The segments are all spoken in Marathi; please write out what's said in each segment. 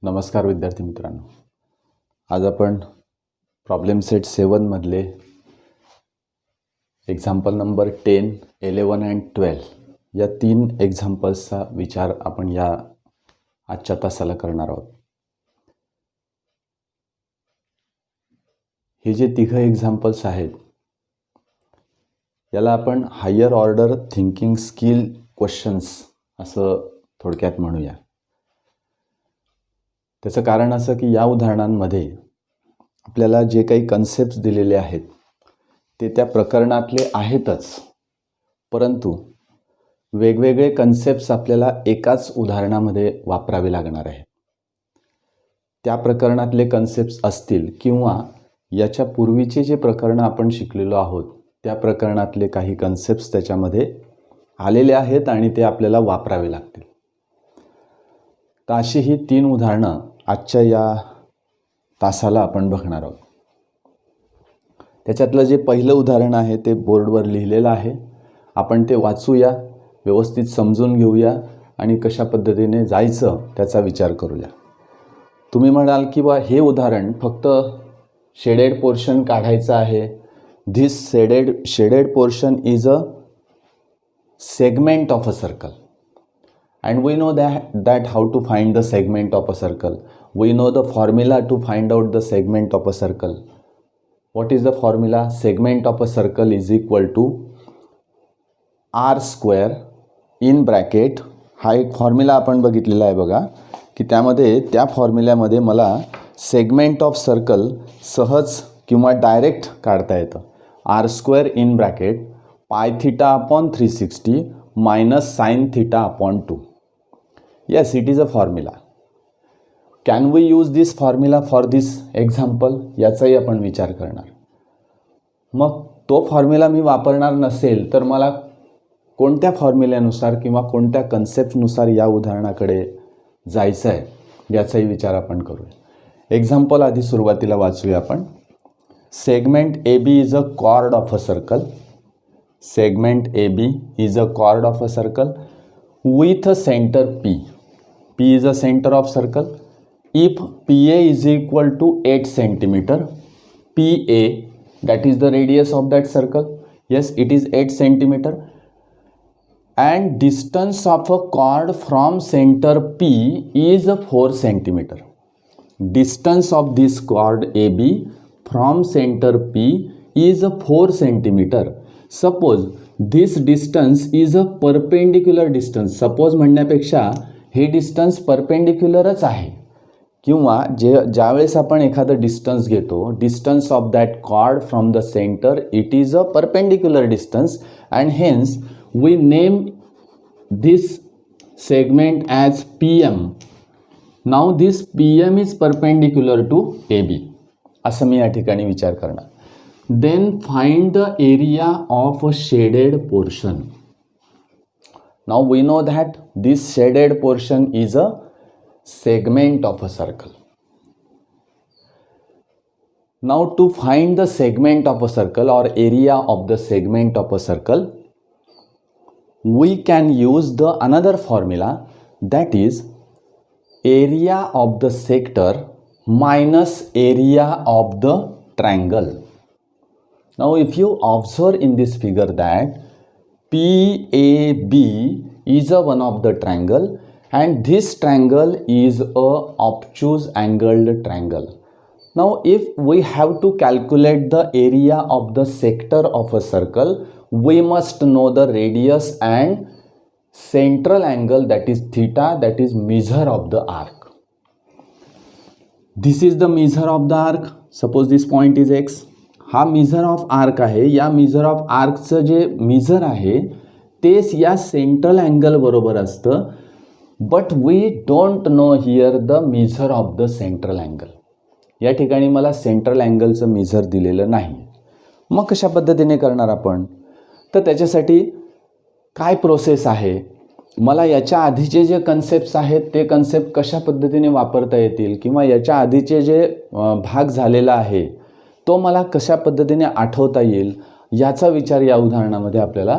नमस्कार विद्यार्थी मित्रांनो, आज आपण प्रॉब्लेम सेट 7 मधले एक्झाम्पल नंबर 10, 11 अँड 12 या 3 एक्झाम्पल्सचा विचार आपण या आजच्या तासाला करणार आहोत. हे जे तिघं एक्झाम्पल्स आहेत याला आपण higher order thinking skill questions असं थोडक्यात म्हणूया. त्याचं कारण असं की या उदाहरणांमध्ये आपल्याला जे काही कन्सेप्ट्स दिलेले आहेत ते त्या प्रकरणातले आहेतच, परंतु वेगवेगळे कन्सेप्ट्स आपल्याला एकाच उदाहरणामध्ये वापरावे लागणार आहेत. त्या प्रकरणातले कन्सेप्ट्स असतील किंवा याच्या पूर्वीचे जे प्रकरणं आपण शिकलेलो आहोत त्या प्रकरणातले काही कन्सेप्ट्स त्याच्यामध्ये आलेले आहेत आणि ते आपल्याला वापरावे लागतील. तर अशी ही 3 उदाहरणं आजच्या या तासाला आपण बघणार आहोत. त्याच्यातलं जे पहिलं उदाहरण आहे ते बोर्डवर लिहिलेलं आहे. आपण ते वाचूया, व्यवस्थित समजून घेऊया आणि कशा पद्धतीने जायचं त्याचा विचार करूया. तुम्ही म्हणाल की बा हे उदाहरण फक्त शेडेड पोर्शन काढायचं आहे. This shaded portion is a segment of a circle. And we know that how to find the segment of a circle. We know the formula to find out the segment of a circle. What is the formula? Segment of a circle is equal to r square in bracket. हा एक फॉर्म्युला आपण बघितलेला आहे बघा, की त्यामध्ये त्या फॉर्म्युल्यामध्ये मला सेगमेंट ऑफ सर्कल सहज किंवा डायरेक्ट काढता येतं. r square in bracket pi theta upon 360 minus sin theta upon 2. Yes, it is a formula. Can we use this formula for this example? याचाही आपण विचार करणार. मग तो फॉर्म्युला मी वापरणार नसेल तर मला कोणत्या फॉर्म्युल्यानुसार किंवा कोणत्या कन्सेप्टनुसार या उदाहरणाकडे जायचं आहे याचाही विचार आपण करूया. एक्झाम्पल आधी सुरुवातीला वाचूया आपण. Segment AB is a cord of a circle. Segment AB is a chord of a circle with a center P. P is a center of circle. If PA is equal to 8 centimeter, PA, that is the radius of that circle. Yes, it is 8 centimeter. And distance of a chord from center P is 4 centimeter. Distance of this chord AB from center P is 4 centimeter. Suppose this distance is a perpendicular distance. Suppose म्हणण्यापेक्षा हे डिस्टन्स परपेंडिक्युलरच आहे, किंवा ज्यावेळेस आपण एखादं डिस्टन्स घेतो, distance of that chord from the centre it is a perpendicular distance and hence we name this segment as PM. Now this PM is perpendicular to AB असं मी या ठिकाणी विचार करणार. Then find the area of a shaded portion. Now we know that this shaded portion is a segment of a circle. Now to find the segment of a circle or area of the segment of a circle, we can use the another formula, that is area of the sector minus area of the triangle. Now if you observe in this figure that PAB is a one of the triangle and this triangle is a obtuse angled triangle. Now if we have to calculate the area of the sector of a circle, we must know the radius and central angle, that is theta, that is measure of the arc. This is the measure of the arc. Suppose this point is x. हा मिझर ऑफ आर्क आहे. या मिझर ऑफ आर्कचं जे मिझर आहे तेच या सेंट्रल अँगल बरोबर असतं, but we don't know here the measure of the central angle. या ठिकाणी मला सेंट्रल अँगलचं मिझर दिलेलं नाही. मग कशा पद्धतीने करणार आपण? तर त्याच्यासाठी काय प्रोसेस आहे, मला याच्या आधीचे जे कन्सेप्ट्स आहेत ते कन्सेप्ट कशा पद्धतीने वापरता येतील, किंवा याच्या आधीचे जे भाग झालेला आहे तो मला कशा पद्धतीने आठवता येईल याचा विचार या उदाहरणामध्ये आपल्याला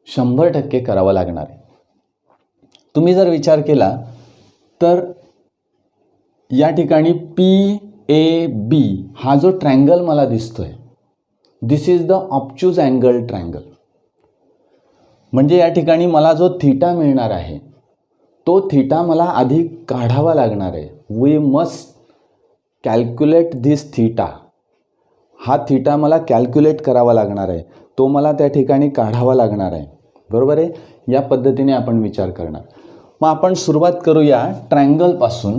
100% करावा लागणार आहे. तुम्ही जर विचार केला तर या ठिकाणी PAB हा जो ट्रँगल मला दिसतोय, दिस इज द ऑब्च्यूज अँगल ट्रँगल. म्हणजे या ठिकाणी मला जो थीटा मिळणार आहे तो थीटा मला आधी काढावा लागणार आहे. We must calculate this theta. हा थीटा मला कॅल्क्युलेट करावा लागणार आहे, तो मला त्या ठिकाणी काढावा लागणार आहे. बरोबर आहे. या पद्धतीने आपण विचार करणार. मग आपण सुरुवात करूया ट्रँगलपासून,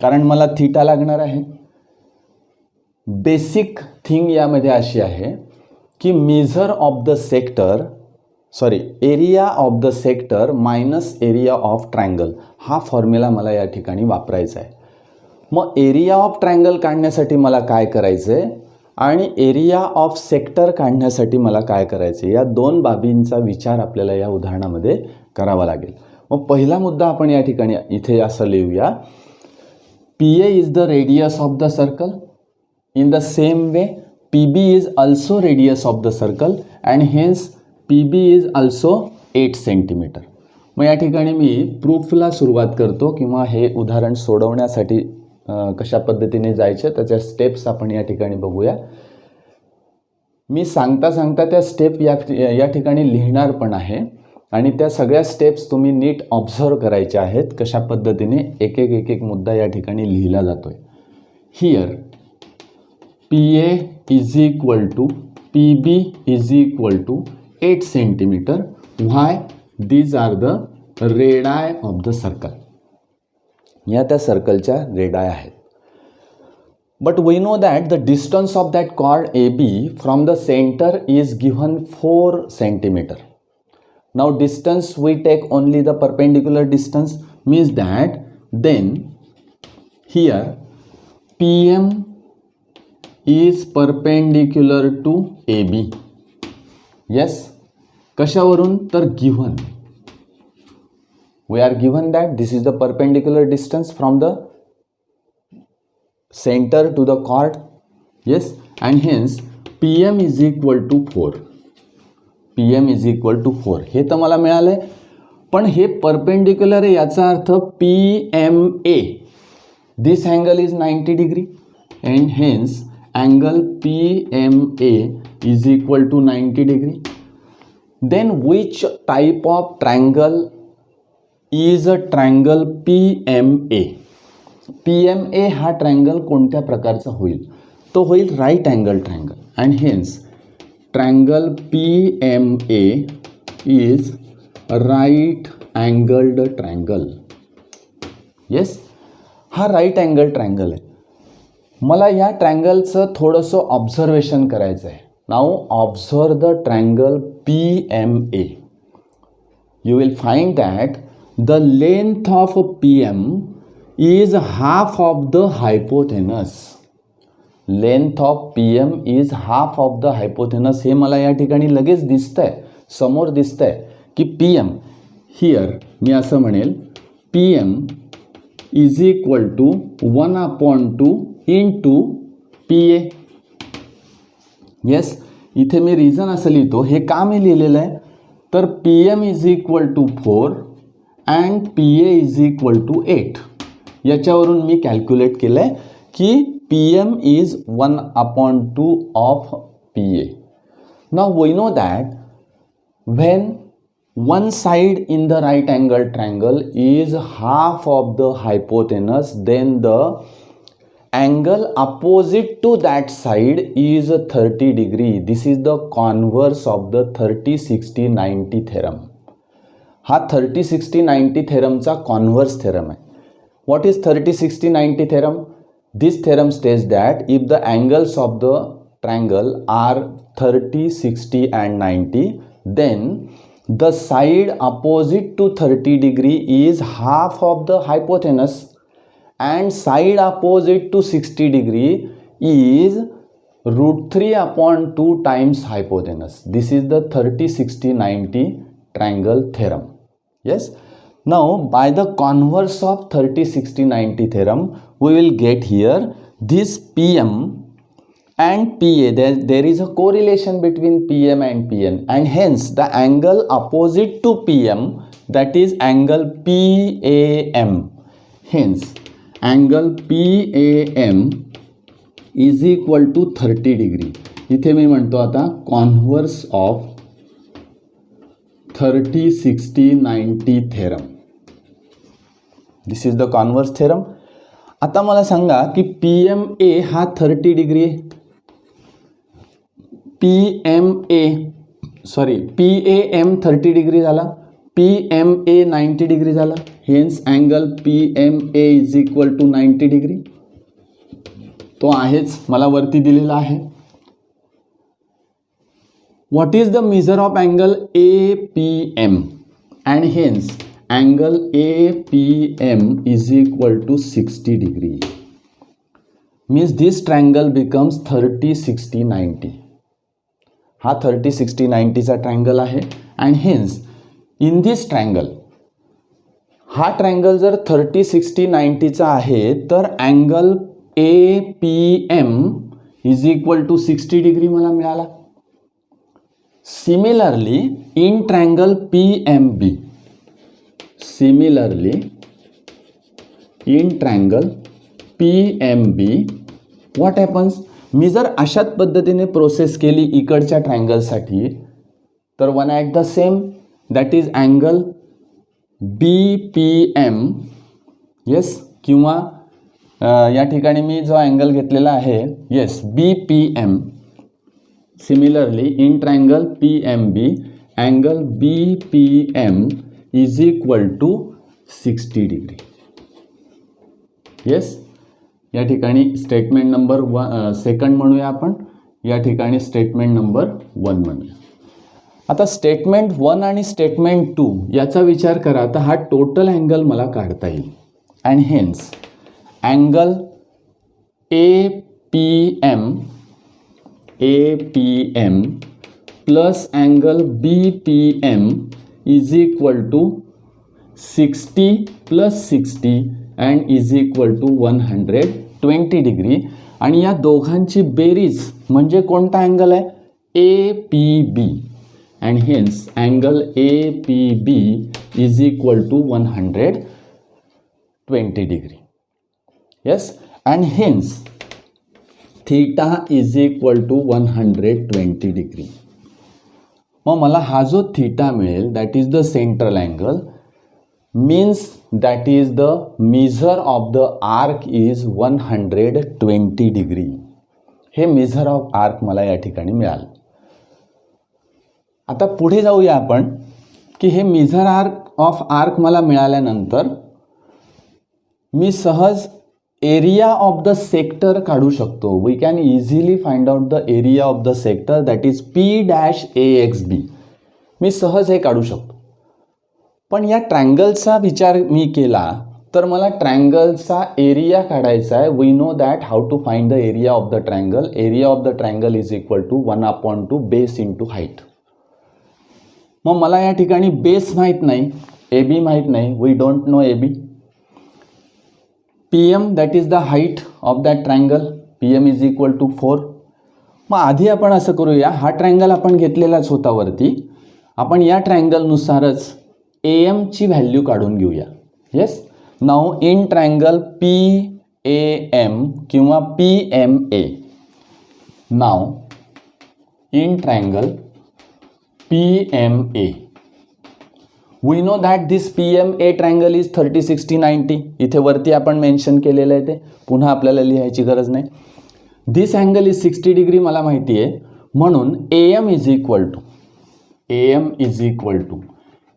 कारण मला थीटा लागणार आहे. बेसिक थिंग यामध्ये अशी आहे की measure of the sector area of the sector minus area of triangle हा फॉर्म्युला मला या ठिकाणी वापरायचा आहे. मग एरिया ऑफ ट्रँगल काढण्यासाठी मला काय करायचं आहे आणि एरिया ऑफ सेक्टर काढण्यासाठी मला काय करायचं आहे, या दोन बाबींचा विचार आपल्याला या उदाहरणामध्ये करावा लागेल. मग पहिला मुद्दा आपण या ठिकाणी इथे असं लिहूया, PA is the radius of the circle. In the same way PB is also radius of the circle and hence PB is also 8 centimetre. मग या ठिकाणी मी प्रूफला सुरुवात करतो किंवा हे उदाहरण सोडवण्यासाठी कशा पद्धतीने जायचे त्याच्या स्टेप्स आपण या ठिकाणी बघूया. मी सांगता सांगता त्या स्टेप या ठिकाणी लिहिणार पण आहे आणि त्या सगळ्या स्टेप्स तुम्ही नीट ऑब्झर्व करायच्या आहेत, कशा पद्धतीने एक एक मुद्दा या ठिकाणी लिहिला जातोय. Here PA is equal to PB is equal to 8 centimetre. Why? These are the radii of the circle. या त्या सर्कलच्या रेडाय आहेत. But we know that the distance of that chord AB from the centre is given 4 centimetre. Now distance we take only the perpendicular distance, means that then here PM is perpendicular to AB. Yes, कशावरून? तर given we are given that this is the perpendicular distance from the center to the chord. Yes, and hence PM is equal to 4. PM is equal to 4 हे तर मला मिळालं आहे. पण हे परपेंडिक्युलर आहे याचा अर्थ PMA this angle is 90 degree and hence angle PMA is equal to 90 degree. Then which type of triangle is a triangle PMA. PMA हा ट्रँगल कोणत्या प्रकारचा होईल? तो होईल right angle triangle and hence triangle PMA is right angled triangle. Yes, हा राईट अँगल ट्रँगल आहे. मला या ट्रँगलचं थोडंसं ऑब्झर्वेशन करायचं आहे. Now observe the triangle PMA. You will find that the length of PM is half of the hypotenuse. Length of PM is half of the hypotenuse. हे मला या ठिकाणी लगेच दिसतंय, समोर दिसतंय की PM हियर मी असं म्हणेल PM is equal to 1/2 into PA. Yes, इथे मी रिझन असं लिहितो. हे का मी लिहिलेलं आहे? तर PM is equal to 4 and PA is equal to 8. याच्यावरून मी कॅल्क्युलेट केलं आहे की PM is 1/2 of PA. Now we know that when one side in the right angle triangle is half of the hypotenuse, then the angle opposite to that side is 30 degree. This is the converse of the 30-60-90 theorem. हा 30-60-90 theoremचा converse theorem आहे. What is 30-60-90 theorem? This theorem states that if the angles of the triangle are 30, 60 and 90, then the side opposite to 30 degree is half of the hypotenuse and side opposite to 60 degree is √3/2 times hypotenuse. This is the 30-60-90 triangle theorem. Yes. Now by the converse of 30-60-90 theorem we will get here this PM and PA. There is a correlation between PM and PN, and hence the angle opposite to PM, that is angle PAM. Hence angle PAM is equal to 30 degree. इथे मी म्हणतो आता converse of 30, 60, 90 theorem. This is the converse theorem. आता मला सांगा की PMA हा 30 डिग्री आहे. PAM 30 डिग्री झाला, PMA 90 डिग्री झाला. Hence angle PMA is equal to 90 degree. तो आहेच, मला वरती दिलेला आहे. What is the measure of angle APM and hence angle APM is equal to 60 degree. Means this triangle becomes 30, 60, 90. हा 30, 60, 90चा ट्रायंगल आहे. And hence in this triangle, हा ट्रायंगल जर 30, 60, 90चा आहे तर angle APM is equal to 60 degree मला मिळाला. Similarly in triangle PMB, similarly in triangle PMB what happens. मी जर अशाच पद्धतीने प्रोसेस केली इकडच्या ट्रायंगलसाठी तर one at the same, that is angle BPM. Yes, किंवा या ठिकाणी मी जो अँगल घेतलेला आहे, yes, BPM. Similarly in triangle PMB angle BPM is equal to 60 degree. Yes, या ठिकाणी स्टेटमेंट नंबर 2 म्हणूया आपण, या ठिकाणी स्टेटमेंट नंबर 1 म्हणूया. आता स्टेटमेंट 1 आणि स्टेटमेंट 2 याचा विचार करा तर हा टोटल अँगल मला काढता येईल. And hence angle APM plus angle BPM is equal to 60 plus 60 and is equal to 120 degree. आणि या दोघांची बेरीज म्हणजे कोणता अँगल आहे, APB. And hence angle APB is equal to 120 degree. Yes, and hence theta is equal to 120 degree. मग मला हा जो थीटा मिळेल that is the central angle. Means that is the measure of the arc is 120 degree. हे मेजर ऑफ आर्क मला या ठिकाणी मिळालं. आता पुढे जाऊया आपण की हे मेजर ऑफ आर्क मला मिळाल्यानंतर मी सहज एरिया ऑफ द सेक्टर काढू शकतो. We can easily find out the area of the sector that is P-AXB. मी सहज हे काढू शकतो. पण या ट्रायंगलचा विचार मी केला तर मला ट्रायंगलचा एरिया काढायचा आहे. We know that how to find the area of the triangle. Area of the triangle is equal to 1/2 base into height. मग मला या ठिकाणी बेस माहीत नाही, AB माहीत नाही. We don't know AB. PM that is the height of that triangle. PM is equal to 4. मग आधी आपण असं करूया, हा ट्रायंगल आपण घेतलेलाच होता वरती. आपण या ट्रायंगलनुसारच AM ची व्हॅल्यू काढून घेऊया. Yes, now in triangle PAM किंवा PMA. Now in triangle PMA we know that this PMA triangle is 30, 60, 90. इथे वरती आपण मेन्शन केलेलं आहे, ते पुन्हा आपल्याला लिहायची गरज नाही. दिस अँगल इज 60 डिग्री मला माहिती आहे. म्हणून AM is equal to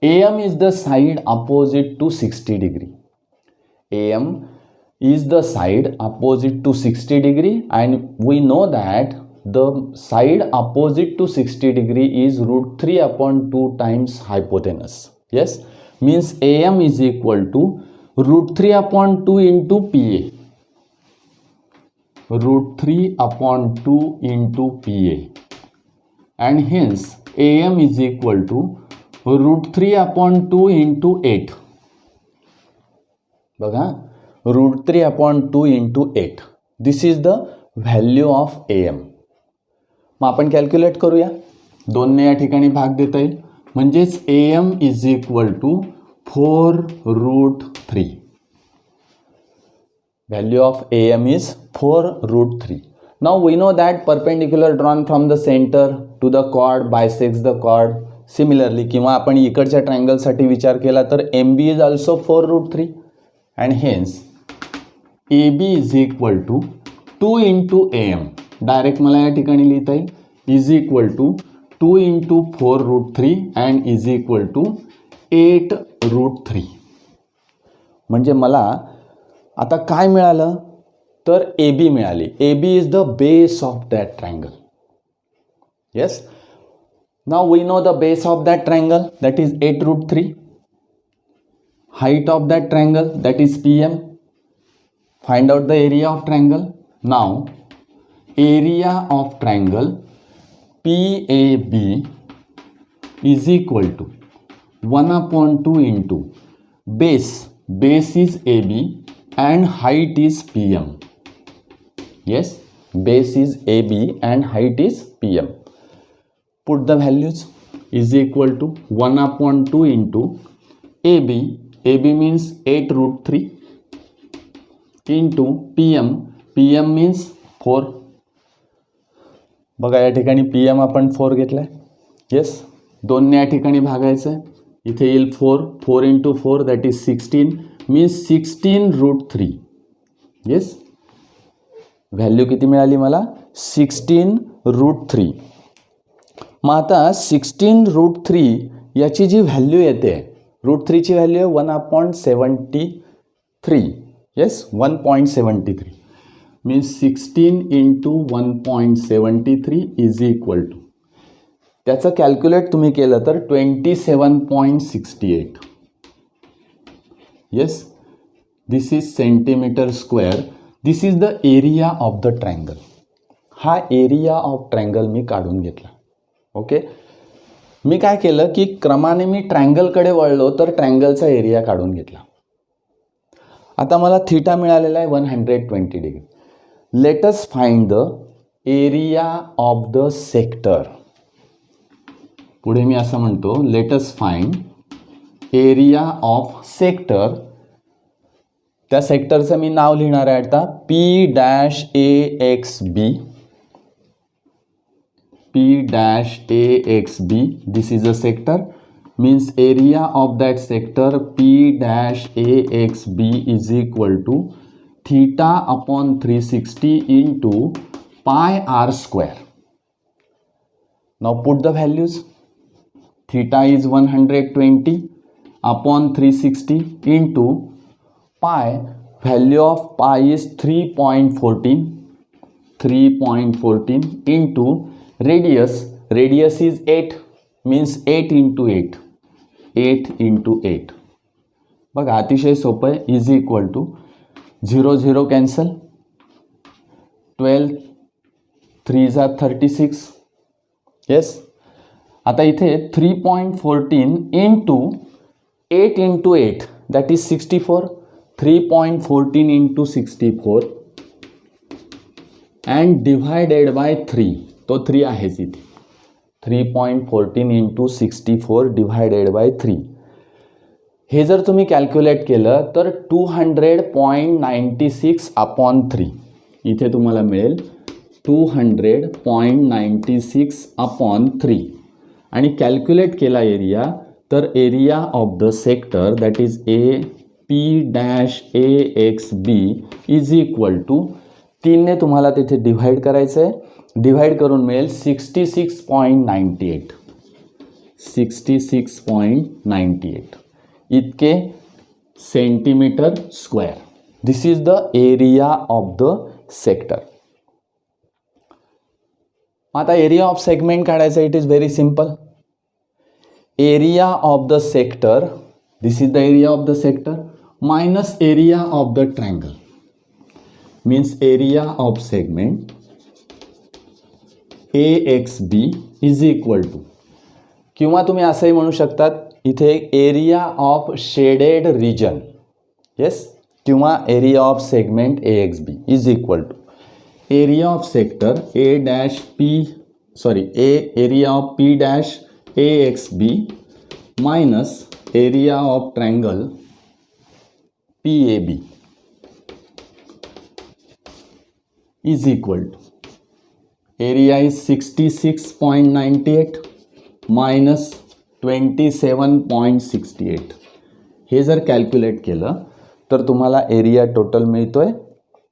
AM is the side opposite to 60 degree. AM is the side opposite to 60 degree and we know that the side opposite to 60 degree is √3/2 times hypotenuse. Yes, means AM is equal to √3/2 into PA. √3/2 into PA. And hence AM is equal to √3/2 into 8. बघा, √3/2 into 8. This is the value of AM. मग आपण कॅल्क्युलेट करूया. 2ने या ठिकाणी भाग देता येईल. म्हणजेच AM is equal to 4√3. Value of AM is 4√3. Now we know that perpendicular drawn from the center to the chord bisects the chord. Similarly, किंवा आपण इकडच्या ट्रायंगलसाठी विचार केला तर MB is also 4√3 and hence AB is equal to 2 into AM. Direct मला या ठिकाणी लिहिता येईल is equal to 2 into 4√3 and is equal to 8√3. म्हणजे मला आता काय मिळालं तर AB मिळाली. AB is the base of that triangle. Yes. Now we know the base of that triangle, that is 8√3. Height of that triangle, that is PM. Find out the area of triangle. Now area of triangle PAB is equal to 1/2 into base is AB and height is PM. Yes, base is AB and height is PM. Put the values. Is equal to 1/2 into AB means 8√3 into PM means 4. बघा या ठिकाणी PM आपण 4 घेतलाय. येस, 2 ने या ठिकाणी भागायचं आहे. इथे येईल 4 into 4 that is 16 means 16√3. Yes, value किती मिळाली मला 16√3. मग आता 16√3 याची जी व्हॅल्यू येते √3ची व्हॅल्यू आहे 1/73. Yes, 1.73 means 16 into 1.73 is equal to, त्याचं कॅल्क्युलेट तुम्ही केलं तर 27.68. Yes, this is centimetre square. This is the area of the triangle. हा एरिया ऑफ ट्रायंगल मी काढून घेतला. ओके, मी काय केलं की क्रमाने मी ट्रायंगलकडे वळलो तर ट्रायंगलचा एरिया काढून घेतला. आता मला थीटा मिळालेला आहे 120 degree. Let us find the area of the sector. पुढे मी असं म्हणतो let us find area of sector. त्या सेक्टरचं मी नाव लिहिणार आहे आता P-AXB. P-AXB. This is a sector. Means area of that sector P-AXB is equal to theta upon 360 into pi r square. Now put the values. Theta is 120 upon 360 into pi. Value of pi is 3.14 into radius is 8 means 8 into 8. बघा अतिशय सोपं आहे. इज इक्वल टू 0 0 कॅन्सल, 12 3 जा 36. येस, आता इथे 3.14 into 8 into 8 that is 64. 3.14 into 64 and divided by 3. तो 3 आहेच इथे. 3.14 into 64 divided by 3. हे जर तुम्ही कॅल्क्युलेट केलं तर 200.96 upon 3. इथे तुम्हाला मिळेल 200.96 upon 3. आणि कॅल्क्युलेट केला एरिया तर area of the sector that is P-AXB is equal to 3 ने तुम्हाला तिथे डिव्हाइड करायचं आहे. डिव्हाइड करून मिळेल 66.98. 66.98 इतके centimetre square. This is the area of the sector. आता एरिया ऑफ सेगमेंट काढायचं. It is very simple. Area of the sector, this is the area of the sector minus area of the triangle means area of segment AXB is equal to, किंवा तुम्ही असंही म्हणू शकतात इथे area of shaded region. Yes, किंवा area of segment AXB is equal to area of sector area of P-AXB minus area of triangle PAB. Is equal to area is 66.98 minus 27.68. हे जर कॅल्क्युलेट केलं तर तुम्हाला एरिया टोटल मिळतोय,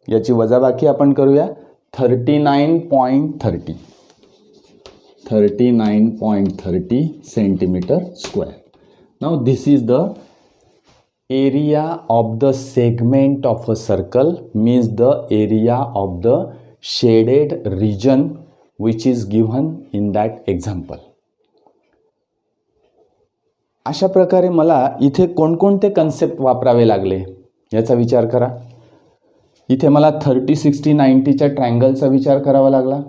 याची वजाबाकी आपण करूया, 39.30 centimetre square. Now this is the area of the segment of a circle, means the area of the shaded region which is given in that example. अशा प्रकारे मला इथे कोणकोणते कन्सेप्ट वापरावे लागले याचा विचार करा. इथे मला 30, 60, 90च्या ट्रायंगलचा विचार करावा लागला,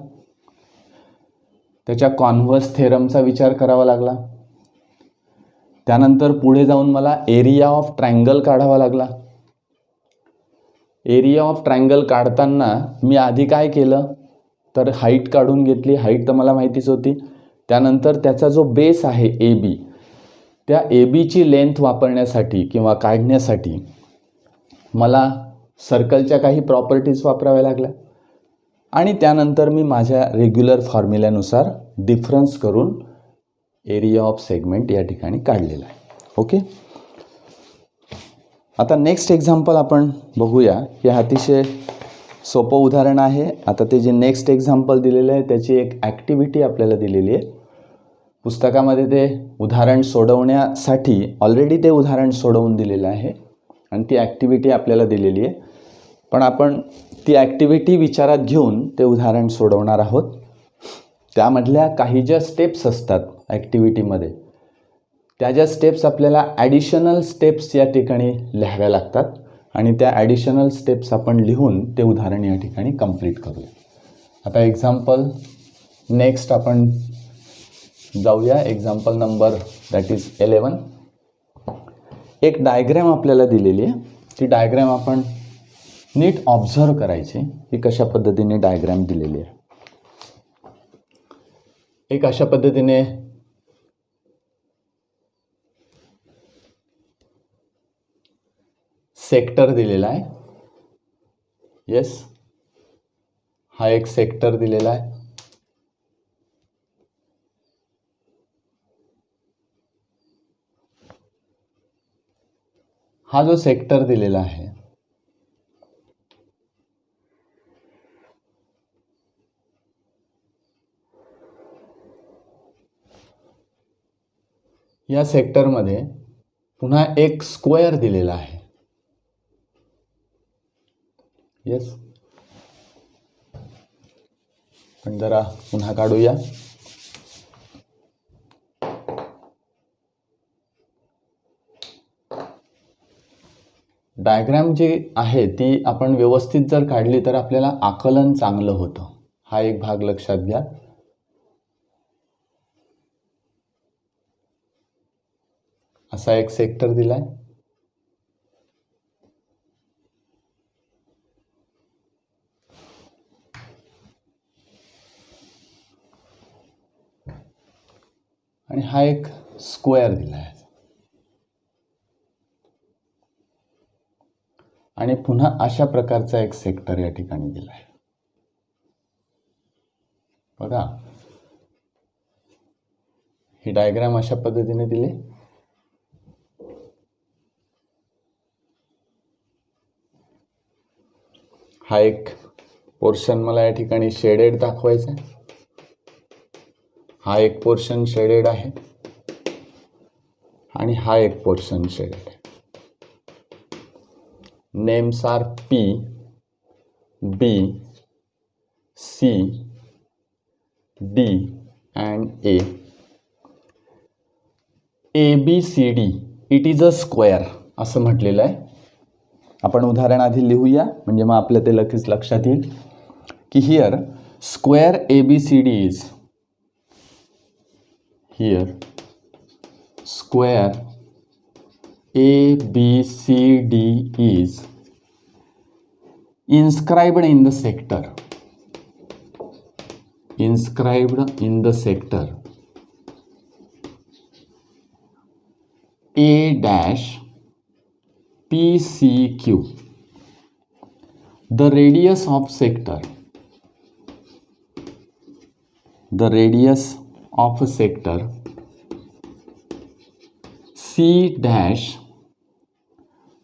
त्याच्या कॉन्व्हर्स थेरमचा विचार करावा लागला. त्यानंतर पुढे जाऊन मला एरिया ऑफ ट्रायंगल काढावा लागला. एरिया ऑफ ट्रायंगल काढताना मी आधी काय केलं तर हाईट काढून घेतली. हाईट तर मला माहितीच होती. त्यानंतर त्याचा जो बेस आहे ए बी, त्या ए बीची लेंथ वापरण्यासाठी किंवा काढण्यासाठी मला सर्कलच्या काही प्रॉपर्टीज वापराव्या लागल्या आणि त्यानंतर मी माझ्या रेग्युलर फॉर्म्युल्यानुसार डिफरन्स करून एरिया ऑफ सेगमेंट या ठिकाणी काढलेला आहे. ओके, आता नेक्स्ट एक्झाम्पल आपण बघूया. हे अतिशय सोपं उदाहरण आहे. आता ते जे नेक्स्ट एक्झाम्पल दिलेलं आहे त्याची एक ॲक्टिव्हिटी आपल्याला दिलेली आहे पुस्तकामध्ये. ते उदाहरण सोडवण्यासाठी ऑलरेडी ते उदाहरण सोडवून दिलेलं आहे आणि ती ॲक्टिव्हिटी आपल्याला दिलेली आहे, पण आपण ती ॲक्टिव्हिटी विचारात घेऊन ते उदाहरण सोडवणार आहोत. त्यामधल्या काही ज्या स्टेप्स असतात ॲक्टिव्हिटीमध्ये, त्या ज्या स्टेप्स आपल्याला ॲडिशनल स्टेप्स या ठिकाणी लिहाव्या लागतात आणि त्या ॲडिशनल स्टेप्स आपण लिहून ते उदाहरण या ठिकाणी कंप्लीट करूया. आता एक्झाम्पल नेक्स्ट आपण जाऊया. Example number that is 11. एक डायग्रॅम आपल्याला दिलेली आहे. ती डायग्रॅम आपण नीट ऑब्झर्व करायची की कशा पद्धतीने डायग्रॅम दिलेली आहे. एक अशा पद्धतीने सेक्टर दिलेला आहे. येस, हा एक सेक्टर दिलेला आहे. हा जो सेक्टर दिलेला आहे या सेक्टरमध्ये पुन्हा एक स्क्वेअर दिलेला आहे. येस, पण जरा पुन्हा काढूया. डायग्रॅम जी आहे ती आपण व्यवस्थित जर काढली तर आपल्याला आकलन चांगलं होतं. हा एक भाग लक्षात घ्या. असा एक सेक्टर दिलाय. आणि हा एक स्क्वेअर दिलाय आणि पुन्हा अशा प्रकारचा एक सेक्टर या ठिकाणी दिलाय. बघा, ही डायग्राम अशा पद्धतीने दिली. हा एक पोर्शन मला या ठिकाणी शेडेड दाखवायचा आहे. हा एक पोर्शन शेडेड आहे आणि हा एक पोर्शन शेडेड आहे. Names are P, B, C, D and A. ABCD it is a square असं म्हटलेलं आहे. आपण उदाहरण आधी लिहूया म्हणजे मग आपल्या ते लगेच लक्षात येईल की here square ABCD is, here square ABCD is inscribed in the sector, inscribed in the sector A dash PCQ. The radius of sector the radius of a sector C dash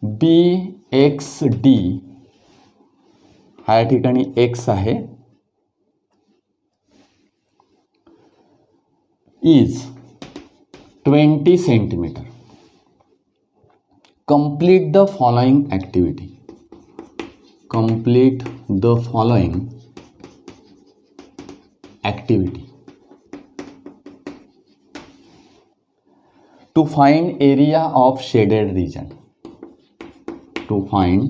BXD हा या ठिकाणी x आहे is 20 centimetre. Complete the following activity. Complete the following activity. To find area of shaded region. To find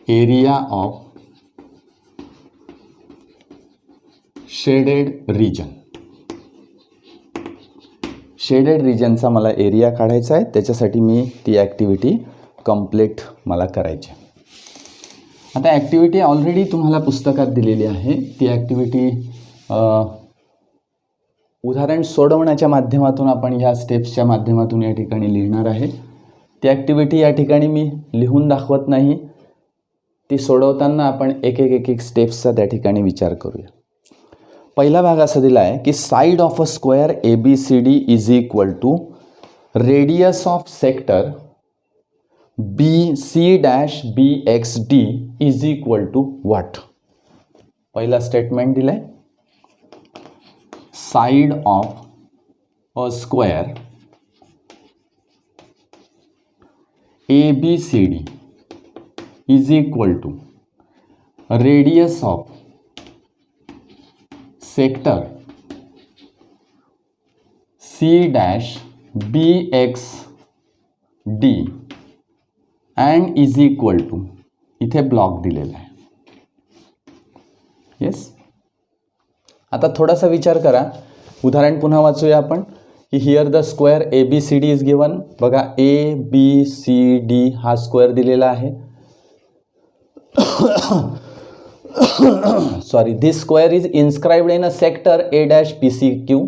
area of shaded region. Shaded रिजनचा मला एरिया काढायचा आहे, त्याच्यासाठी मी ती ॲक्टिव्हिटी कंप्लीट मला करायची. आता ॲक्टिव्हिटी ऑलरेडी तुम्हाला पुस्तकात दिलेली आहे. ती ॲक्टिव्हिटी उदाहरण सोडवण्याच्या माध्यमातून आपण ह्या स्टेप्सच्या माध्यमातून या ठिकाणी लिहिणार आहे. ती ॲक्टिव्हिटी या ठिकाणी मी लिहून दाखवत नाही, ती सोडवताना आपण एक एक स्टेप्सचा त्या ठिकाणी विचार करूया. पहिला भाग असा दिला आहे की side of a square ABCD is equal to radius of sector C-BXD is equal to what. पहिला स्टेटमेंट दिलं आहे, side of a square ABCD is equal to radius of sector C-BXD and is equal to, इथे ब्लॉक दिलेला आहे. येस. आता थोडासा विचार करा. उदाहरण पुन्हा वाचूया आपण की here the square ABCD is given. बघा ABCD हा स्क्वेअर दिलेला आहे. Sorry, this square is inscribed in a sector A-PCQ.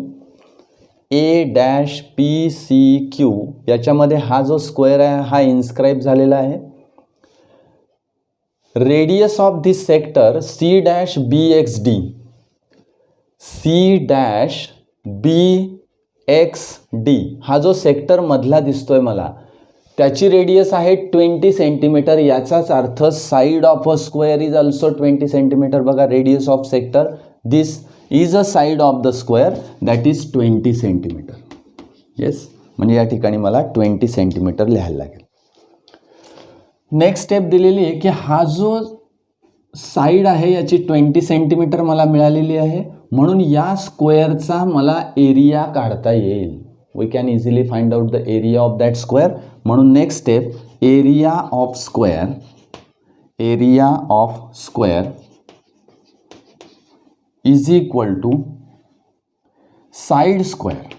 A-PCQ याच्यामध्ये हा जो स्क्वेअर आहे हा इन्स्क्राइब झालेला आहे. Radius of this sector C-BXD. C-BXD हा जो सेक्टर मधला दिसतोय मला, त्याची रेडियस आहे 20 सेंटीमीटर. याचाच अर्थ side of a square is also 20 centimetre. बघा, radius of sector, this is a side of the square that is 20 centimetre. Yes, म्हणजे या ठिकाणी मला 20 सेंटीमीटर लिहायला लागेल. नेक्स्ट स्टेप दिलेली आहे की हा जो साइड आहे याची 20 सेंटीमीटर मला मिळालेली आहे, म्हणून या स्क्वेअरचा मला एरिया काढता येईल. We can easily find out the area of that square. म्हणून next step, area of square. Area of square is equal to side square.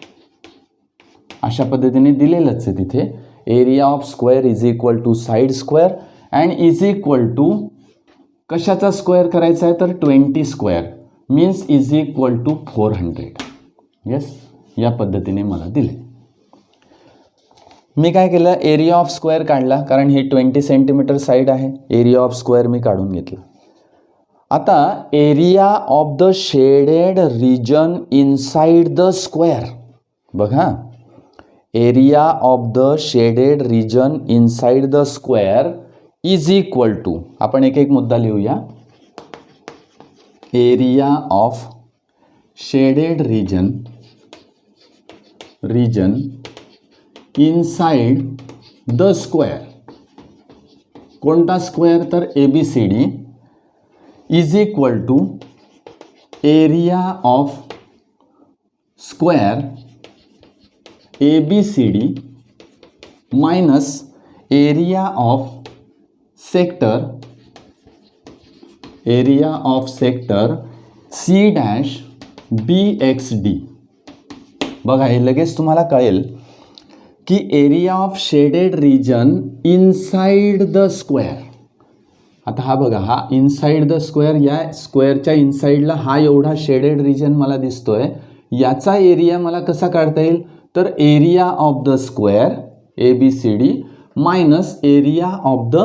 अशा पद्धतीने दिलेलंच आहे तिथे. Area of square is equal to side square and is equal to कशाचा स्क्वेअर करायचा आहे तर 20 square means is equal to 400. Yes, या पद्धतीने मला दिले. मी काय केलं, एरिया ऑफ स्क्वेअर काढला, कारण ही 20 सेंटीमीटर साईड आहे. एरिया ऑफ स्क्वेअर मी काढून घेतला. आता area of the shaded region inside the square. बघा, area of the shaded region inside the square is equal to, आपण एक एक मुद्दा लिहूया. Area of shaded region inside the square. कोणता स्क्वेअर तर ABCD is equal to area of square ABCD minus area of sector C-BXD. बघा, हे लगेच तुम्हाला कळेल की area of shaded region inside the square. आता हा बघा, हा इनसाइड द स्क्वेअर, या स्क्वेअरच्या इनसाइडला हा एवढा शेडेड रिजन मला दिसतोय. याचा एरिया मला कसा काढता येईल तर area of the square ABCD minus area of the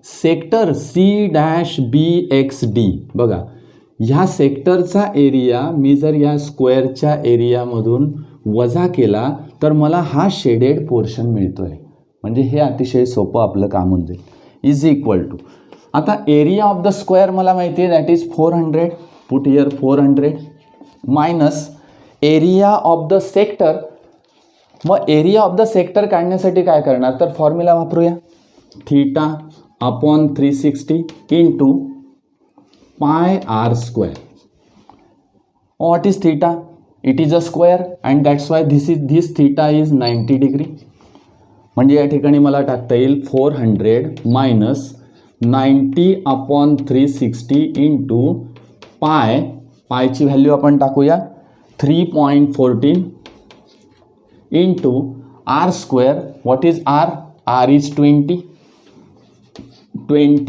sector C-BXD. बघा, ह्या सेक्टरचा एरिया मी जर या स्क्वेअरच्या एरियामधून वजा केला तर मला हा शेडेड पोर्शन मिळतोय. म्हणजे हे अतिशय सोपं आपलं काम होऊन जाईल. इज इक्वल टू, आता एरिया ऑफ द स्क्वेअर मला माहिती आहे that is 400, put here 400 minus area of the sector. मग एरिया ऑफ द सेक्टर काढण्यासाठी काय करणार, तर फॉर्म्युला वापरूया. Theta upon 360 into pi r square. What is theta, it is a square and that's why this theta is 90 degree. म्हणजे या ठिकाणी मला टाकता येईल 400 मायनस 90 अपॉन 360 इंटू पायची व्हॅल्यू आपण टाकूया 3.14 into r square. What is r, r is 20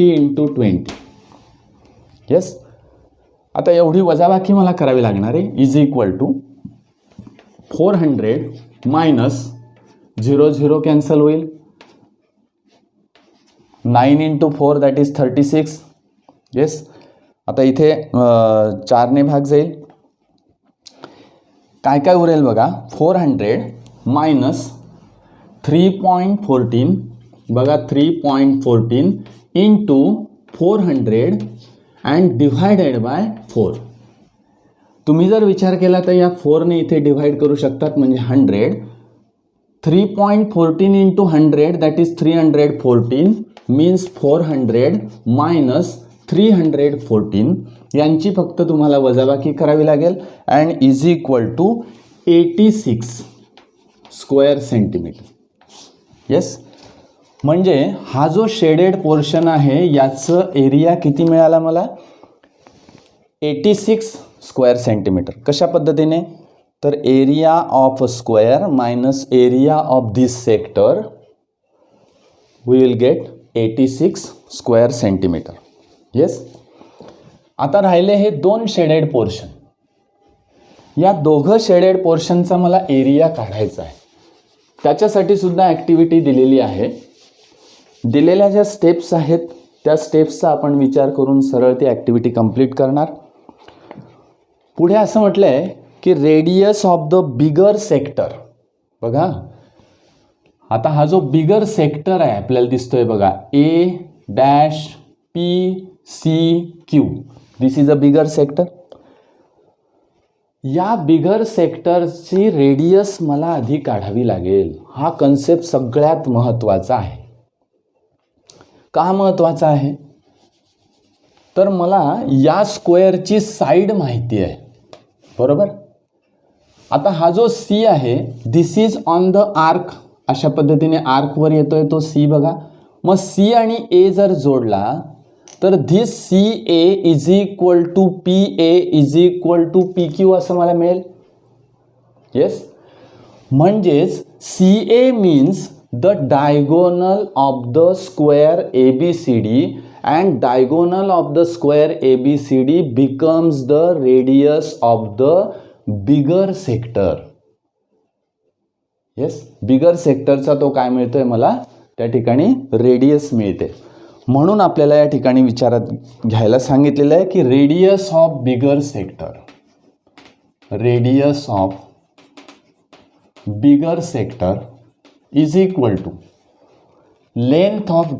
into 20. Yes, आता एवढी वजाबाकी मला करावी लागणार आहे. Is equal to 400 minus 0 cancel होईल, 9 इंटू 4 दॅट इज 36. येस, आता इथे 4ने भाग जाईल. काय काय उरेल बघा, 400 मायनस 3.14 बघा 3.14 इंटू 400 अँड डिव्हायडेड बाय 4. तुम्ही जर विचार केला तर या 4ने इथे डिव्हाइड करू शकतात म्हणजे 100. 3.14 into 100 that is 314 means 400 minus 314 यांची फक्त तुम्हाला वजाबाकी करावी लागेल and is equal to 86 square centimetre. Yes, म्हणजे हा जो शेडेड पोर्शन आहे याचं एरिया किती मिळाला मला, 86 स्क्वेअर सेंटीमीटर. कशा पद्धतीने, तर area of square minus area of this sector we will get 86 square centimetre. Yes, आता राहिले हे दोन शेडेड पोर्शन. या दोघं शेडेड पोर्शनचा मला एरिया काढायचा आहे. त्याच्यासाठी सुद्धा ॲक्टिव्हिटी दिलेली आहे. दिलेल्या ज्या स्टेप्स आहेत त्या स्टेप्सचा आपण विचार करून सरळ ती ॲक्टिव्हिटी कंप्लीट करणार. पुढे असं म्हटलं आहे की radius of the bigger sector. बघा आता हा जो बिगर सेक्टर आहे आपल्याला दिसतोय बघा, A dash P C Q, this is a bigger sector. या बिगर सेक्टरची रेडियस मला आधी काढावी लागेल. हा कन्सेप्ट सगळ्यात महत्त्वाचा आहे. का महत्त्वाचा आहे, तर मला या स्क्वेअरची साईड माहिती आहे, बरोबर. आता हा जो सी आहे दिस इज ऑन द आर्क, अशा पद्धतीने आर्कवर येतोय तो सी बघा. मग सी आणि ए जर जोडला तर this C A is equal to P A is equal to P Q असं मला मिळेल. येस, म्हणजेच C A means the diagonal of the square A B C D and diagonal of the square A B C D becomes the radius of the bigger sector. Yes, bigger सेक्टरचा तो काय मिळतोय मला, त्या ठिकाणी रेडियस मिळते. म्हणून आपल्याला या ठिकाणी विचारात घ्यायला सांगितलेलं आहे की radius of bigger sector, radius of bigger sector is equal to length of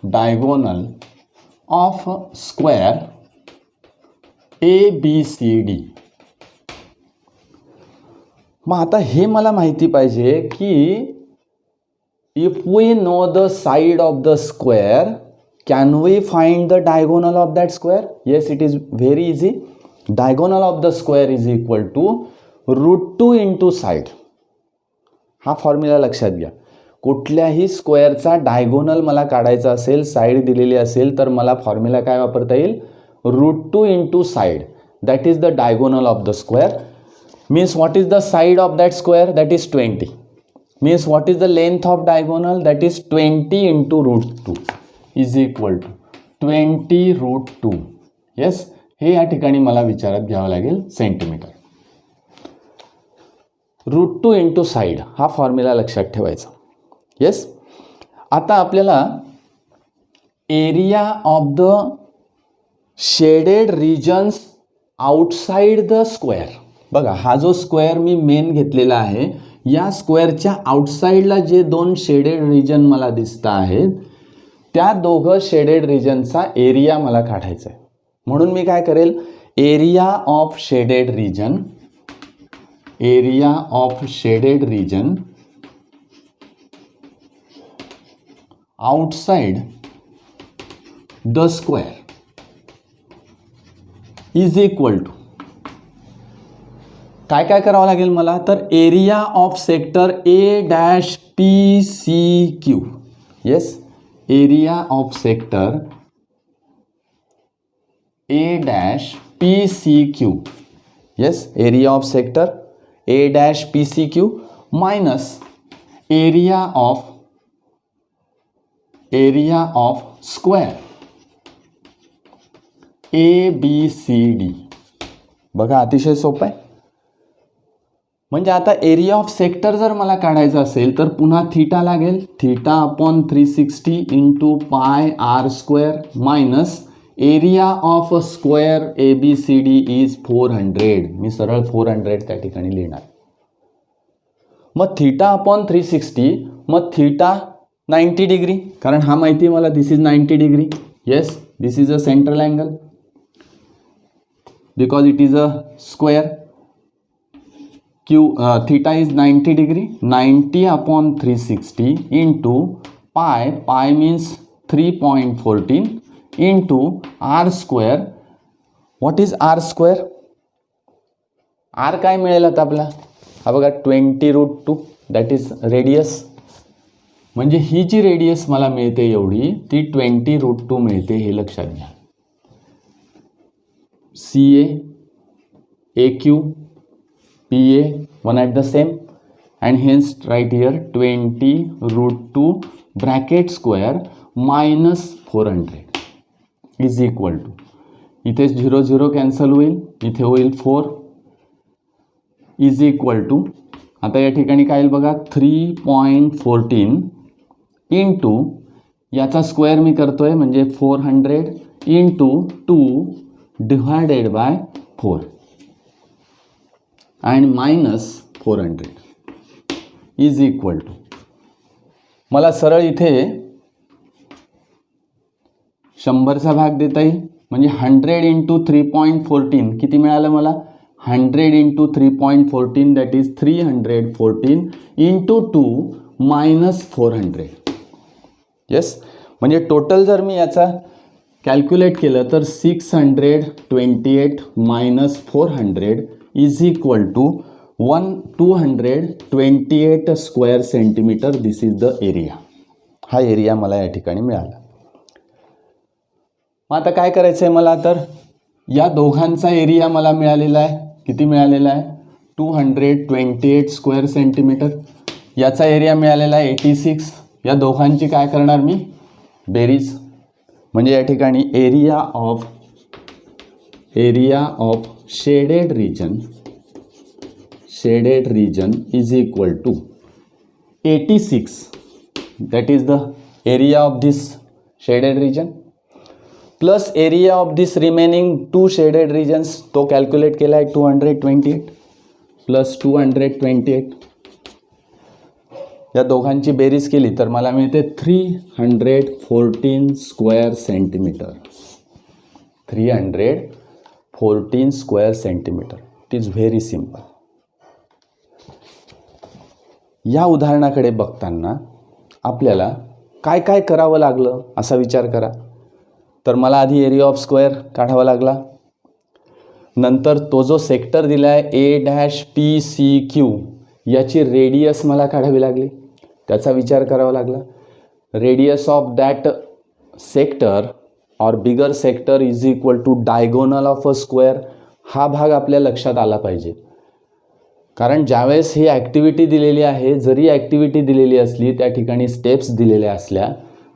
diagonal of square A B C D. मग आता हे मला माहिती पाहिजे की if we know the side of the square, can we find the diagonal of that square? Yes, it is very easy. Diagonal of the square is equal to √2 into side. हा फॉर्म्युला लक्षात घ्या. कुठल्याही स्क्वेअरचा डायगोनल मला काढायचा असेल, साईड दिलेली असेल, तर मला फॉर्म्युला काय वापरता येईल, √2 into side. That is the diagonal of the square. Means what is the side of that square? That is 20. Means what is the length of diagonal? That is 20 into √2 is equal to 20 √2. Yes, हे या ठिकाणी मला विचारात घ्यावं लागेल सेंटीमीटर. √2 into साईड हा फॉर्म्युला लक्षात ठेवायचा. येस, आता आपल्याला area of the shaded regions outside the square. बघा, हा जो स्क्वेअर मी मेन घेतलेला आहे, या स्क्वेअरच्या आउटसाइडला जे दोन शेडेड रिजन मला दिसत आहेत, त्या दोघं शेडेड रिजनचा एरिया मला काढायचा आहे. म्हणून मी काय करेल, area of shaded region, area of shaded region outside the square is equal to काय काय करावं लागेल मला, तर area of sector A dash P C Q. Yes, area of sector A dash P C Q. Yes, area of sector A dash P C Q minus area of square A B C D. बघा, अतिशय सोपं आहे. म्हणजे आता एरिया ऑफ सेक्टर जर मला काढायचं असेल तर पुन्हा थीटा लागेल, theta upon 360 into pi r square minus area of square A B C D is 400. मी सरळ 400 त्या ठिकाणी लिहिणार. मग थीटा अपॉन 360, मग थीटा 90 डिग्री, कारण हा माहिती आहे मला, this is 90 degree. Yes, this is a central angle because it is a square. theta is 90 degree. 90 upon 360 into pi means 3.14 into r square. What is r square? r काय मिळेल आता आपला, हा बघा 20√2, दॅट इज रेडियस. म्हणजे ही जी रेडियस मला मिळते एवढी, ती 20√2 मिळते, हे लक्षात घ्या. CA, AQ, PA, one at the same, and hence write here 20√2 bracket square minus 400 is equal to, इथे 0 0 कॅन्सल होईल, इथे होईल 4 is equal to, आता या ठिकाणी काय येईल बघा, 3.14 इंटू याचा स्क्वेअर मी करतोय म्हणजे 400 into 2 divided by 4 and minus 400 is equal to, मला सरळ इथे 100चा भाग देता येईल. म्हणजे 100 इंटू 3.14 किती मिळालं मला, 100 into 3.14 that is 314 into 2 minus 400. Yes, म्हणजे टोटल जर मी याचा कॅल्क्युलेट केलं तर 628 minus 400 is equal to 228 square centimetre. This is the area. हा एरिया मला या ठिकाणी मिळाला. मग आता काय करायचं आहे मला, तर या दोघांचा एरिया मला मिळालेला आहे. किती मिळालेला आहे, 228 स्क्वेअर सेंटीमीटर. याचा एरिया मिळालेला आहे 86. या दोघांची काय करणार मी, बेरीज. म्हणजे या ठिकाणी area of shaded region is equal to 86, that is the area of this shaded region, plus area of this remaining two shaded regions. तो calculate केला आहे 228 plus 228. या दोघांची बेरीज केली तर मला मिळते 314 square centimetre. 314 square centimetre. It is very simple. या उदाहरणाकडे बघताना आपल्याला काय काय करावं लागलं असा विचार करा. तर मला आधी एरिया ऑफ स्क्वेअर काढावा लागला. नंतर तो जो सेक्टर दिला आहे A dash P C Q, याची रेडियस मला काढावी लागली, त्याचा विचार करावा लागला. रेडियस ऑफ दॅट सेक्टर और bigger sector is equal to diagonal of a square. हा भाग आपल्या लक्षात आला पाहिजे, कारण ज्यावेळेस ही ॲक्टिव्हिटी दिलेली आहे, जरी ॲक्टिव्हिटी दिलेली असली, त्या ठिकाणी स्टेप्स दिलेल्या असल्या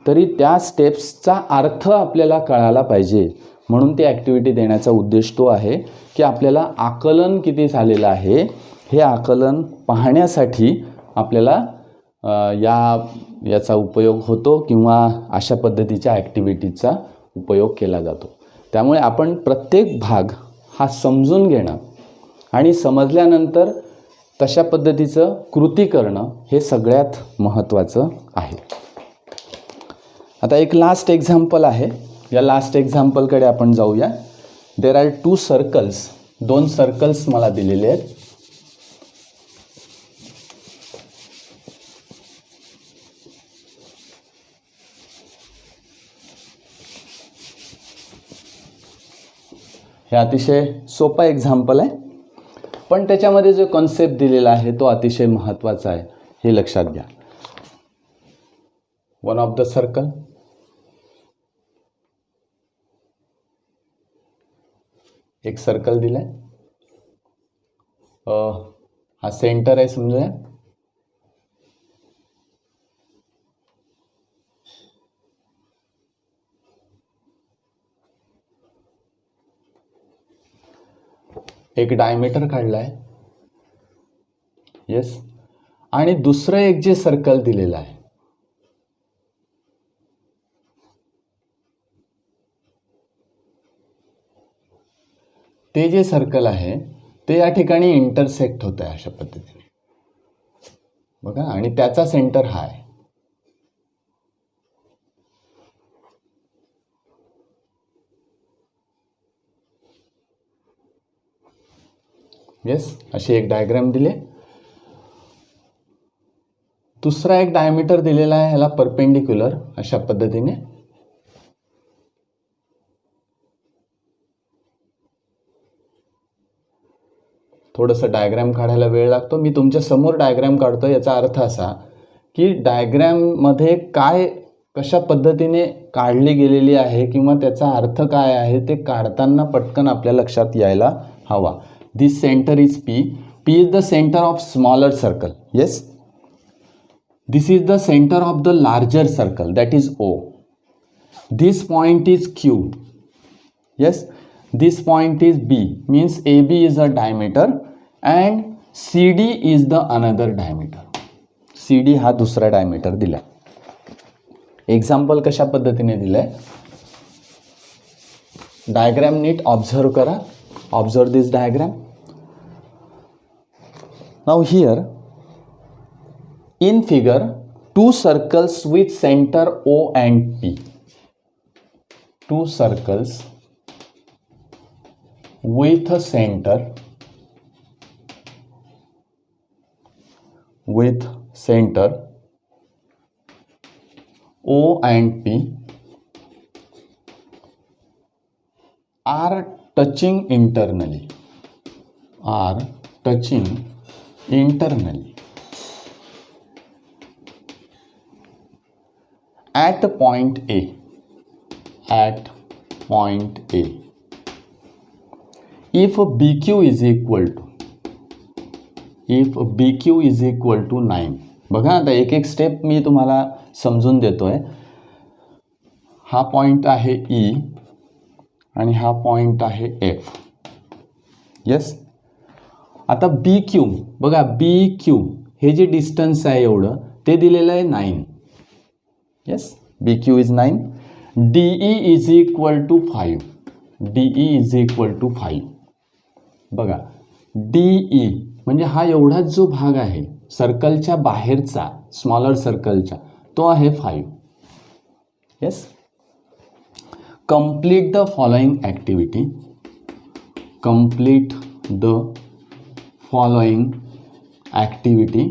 तरी त्या स्टेप्सचा अर्थ आपल्याला कळायला पाहिजे. म्हणून ती ॲक्टिव्हिटी देण्याचा उद्देश तो आहे की आपल्याला आकलन किती झालेलं आहे हे आकलन पाहण्यासाठी आपल्याला याचा उपयोग होतो किंवा अशा पद्धतीच्या ॲक्टिव्हिटीजचा उपयोग केला जातो. त्यामुळे आपण प्रत्येक भाग हा समजून घेणं आणि समजल्यानंतर तशा पद्धतीचं कृती करणं हे सगळ्यात महत्त्वाचं आहे. आता एक लास्ट एक्झाम्पल आहे. या लास्ट एक्झाम्पलकडे आपण जाऊया. There are 2 circles. 2 सर्कल्स मला दिलेले आहेत. हे अतिशय सोपा एक्झाम्पल आहे, पण त्याच्यामध्ये जो कॉन्सेप्ट दिलेला आहे तो अतिशय महत्त्वाचा आहे, हे लक्षात घ्या. वन ऑफ द सर्कल, एक सर्कल दिलाय, हा सेंटर आहे समजूया. एक डायमीटर काढलाय, येस. आणि दुसरं एक जे सर्कल दिलेलं आहे ते जे सर्कल आहे ते या ठिकाणी इंटरसेक्ट होत आहे अशा पद्धतीने बघा, आणि त्याचा सेंटर हा आहे. येस, अशी एक डायग्राम दिले. दुसरा एक डायमीटर दिलेला आहे, ह्याला परपेंडिक्युलर अशा पद्धतीने. थोडंसं डायग्राम काढायला वेळ लागतो, मी तुमच्या समोर डायग्राम काढतो. याचा अर्थ असा की डायग्राममध्ये काय कशा पद्धतीने काढली गेलेली आहे किंवा त्याचा अर्थ काय आहे ते काढताना पटकन आपल्या लक्षात यायला हवा. This center is P. P is the center of smaller circle. Yes. This is the center of the larger circle, that is O. This point is Q. Yes. This point is B. Means AB is a diameter and CD is the another diameter. CD हा दुसरा डायमीटर दिला. एक्झाम्पल कशा पद्धतीने दिलाय, डायग्राम नीट ऑब्झर्व करा. Observe this diagram. Now here in figure 2 circles with center O and P. 2 circles with a center O and P are touching internally at point A. If BQ is equal to 9. बघा, आता एक एक स्टेप मी तुम्हाला समजून देतोय. हा पॉइंट आहे E आणि हा पॉइंट आहे F. येस. आता BQ बघा, BQ हे जे डिस्टन्स आहे एवढं ते दिलेलं आहे 9. Yes, BQ is 9. DE is equal to 5. बघा, DE म्हणजे हा एवढाच जो भाग आहे सर्कलच्या बाहेरचा, स्मॉलर सर्कलच्या, तो आहे 5. Yes. Complete the following activity.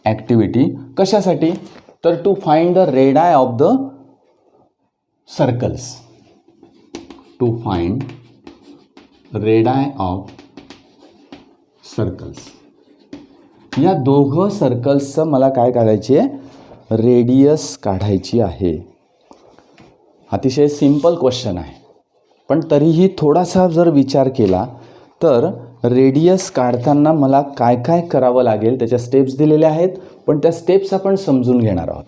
Activity कशासाठी, तर to find the radii of the circles. या दोघं सर्कल्सचं मला काय काढायची आहे, रेडियस काढायची आहे. अतिशय सिंपल क्वेश्चन आहे, पण तरीही थोडासा जर विचार केला तर रेडियस काढताना मला काय काय करावं लागेल त्याच्या स्टेप्स दिलेल्या आहेत, पण त्या स्टेप्स आपण समजून घेणार आहोत.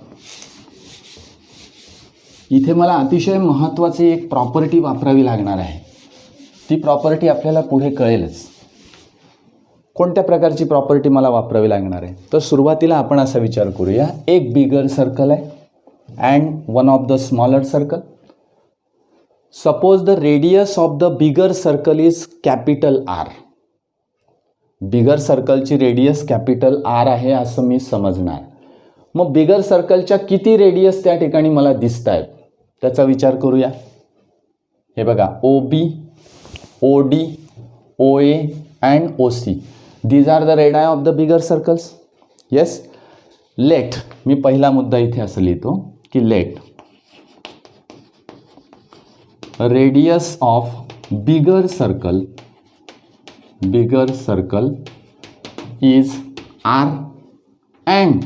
इथे मला अतिशय महत्त्वाची एक प्रॉपर्टी वापरावी लागणार आहे. ती प्रॉपर्टी आपल्याला पुढे कळेलच. कोणत्या प्रकारची प्रॉपर्टी मला वापरावी लागणार आहे? तर सुरुवातीला आपण असा विचार करूया, एक बिगर सर्कल आहे and one of the smaller circle. Suppose the radius of the bigger circle is capital R. Bigger सर्कलची रेडियस कॅपिटल आर आहे असं मी समजणार. मग बिगर सर्कलच्या किती रेडियस त्या ठिकाणी मला दिसत आहेत त्याचा विचार करूया. हे बघा, O B, O D, O A and O C, these are the radii of the bigger circles. Yes, let, मी पहिला मुद्दा इथे असं लिहितो की let radius of bigger circle is R and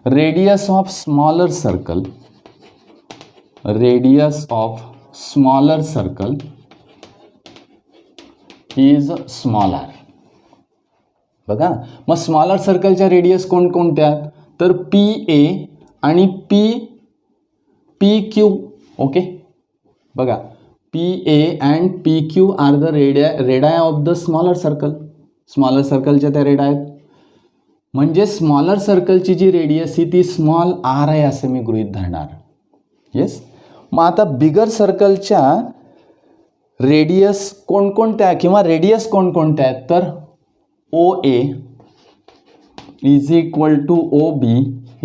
radius of smaller circle is smaller. बघा, मग स्मॉलर सर्कलच्या रेडियस कोणकोणत्या? तर पी ए आणि पी क्यू. ओके, बघा, P A and P Q are the radii of the smaller circle. Smaller सर्कलच्या त्या रेडा आहेत. म्हणजे स्मॉलर सर्कलची जी रेडियस आहे ती स्मॉल आर आहे असं मी गृहीत धरणार. येस, मग आता बिगर सर्कलच्या रेडियस कोणकोणत्या किंवा रेडियस कोणकोणत्या आहेत? तर O A is equal to O B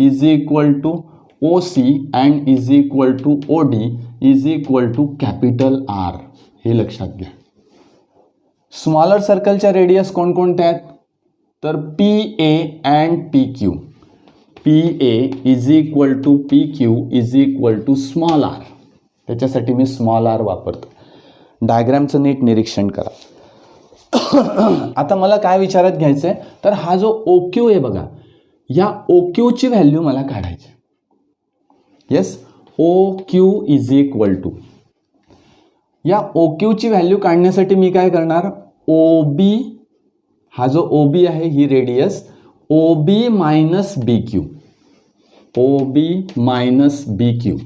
is equal to O C and is equal to O D is equal to capital R. हे लक्षात घ्या. स्मॉलर सर्कलच्या रेडियस कोणकोणत्या आहेत? तर P A and P Q. P A is equal to P Q is equal to small R. त्याच्यासाठी मी स्मॉल आर वापरतो. डायग्रॅमचं नीट निरीक्षण करा. आता मला काय विचारात घ्यायचं आहे, तर हा जो ओ क्यू आहे बघा, या ओ क्यूची व्हॅल्यू मला काढायची. Yes, O Q is equal to, या ओ क्यूची व्हॅल्यू काढण्यासाठी मी काय करणार, ओ बी, हा जो ओ बी आहे ही radius, O B minus B Q, O B minus B Q.